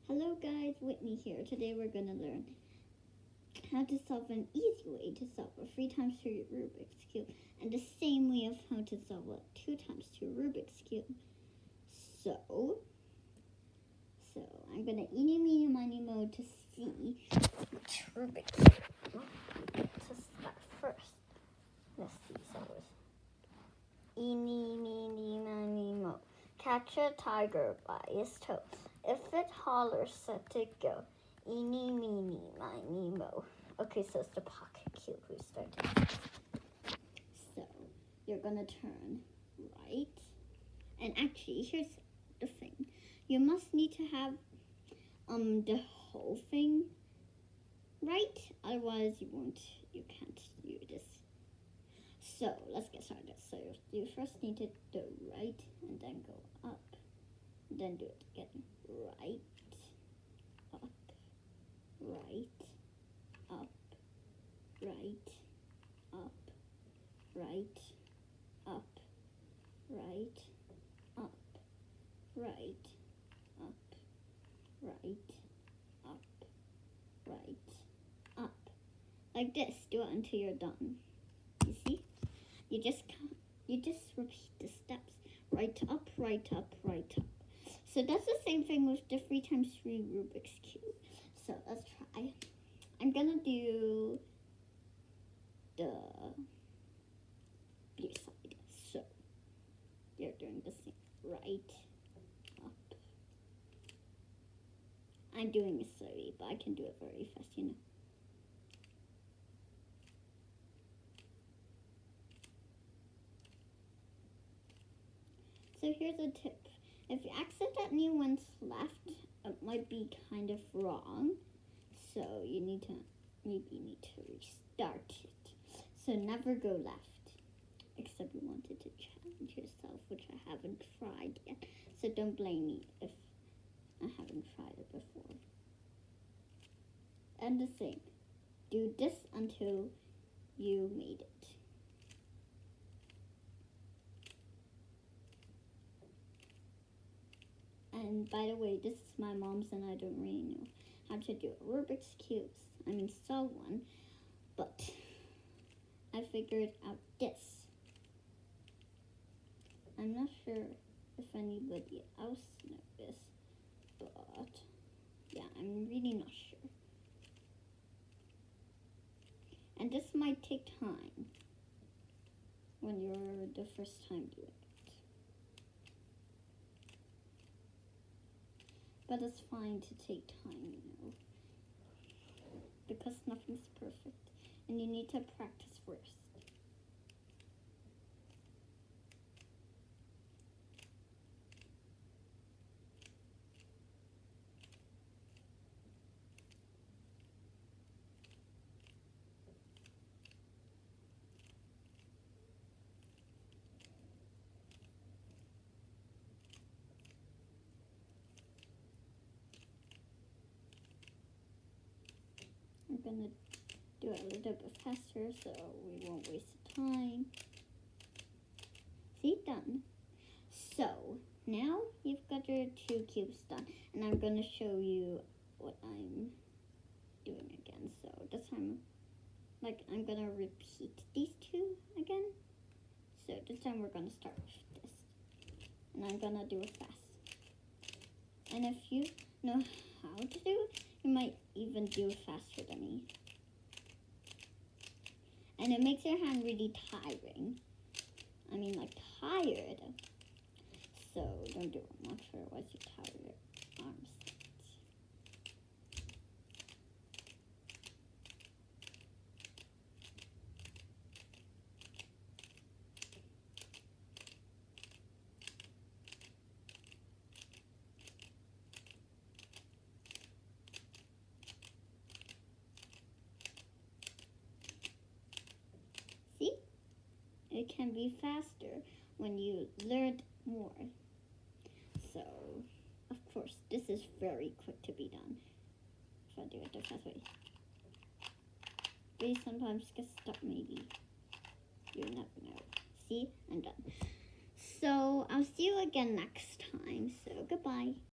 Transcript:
Hello guys, Whitney here. Today we're going to learn how to solve an easy way to solve a 3 times 2 Rubik's Cube and the same way of how to solve a 2 times 2 Rubik's Cube. So I'm going to eeny, meeny, miny, moe to see which Rubik's Cube to start first. Let's see, so it's eeny, meeny, miny, moe. Catch a tiger by his toe. If it hollers, set it go. Eeny, meeny, miny, moe. Okay, so it's the pocket cube who's starting. So you're gonna turn right. And actually, here's the thing. You must need to have the whole thing right. Otherwise, you can't do this. So let's get started. So you first need to do right and then go up. Then do it again. Right, up, right, up, right, up, right, up, right, up, right, up, right, up, right, up. Like this. Do it until you're done. You see? You just repeat the steps. Right up, right up, right up. So that's the same thing with the 3 times 3 Rubik's Cube. So let's try. I'm gonna do the blue side. So you're doing the same. Right, up. I'm doing it slowly, but I can do it very fast, you know. So here's a tip. If you accidentally went left, it might be kind of wrong. So you need to restart it. So never go left, except you wanted to challenge yourself, which I haven't tried yet. So don't blame me if I haven't tried it before. And the same, do this until you made it. And by the way, this is my mom's and I don't really know how to do Rubik's Cubes. I mean, solve one, but I figured out this. I'm not sure if anybody else knows this, but yeah, I'm really not sure. And this might take time when you're the first time doing it. But it's fine to take time, you know, because nothing's perfect, and you need to practice first. I'm gonna do it a little bit faster so we won't waste time. See, done. So now you've got your 2 cubes done, and I'm gonna show you what I'm doing again. So this time, I'm gonna repeat these 2 again. So this time we're gonna start with this, and I'm gonna do it fast. And if you know how to do it, you might even do it faster than me. And it makes your hand really tiring. I mean, like, tired. So don't do it much, otherwise you tire your arms. See? It can be faster when you learned more. So, of course, this is very quick to be done if I do it the fast way. But you sometimes get stuck, maybe. You never know. See? I'm done. So, I'll see you again next time. So, goodbye.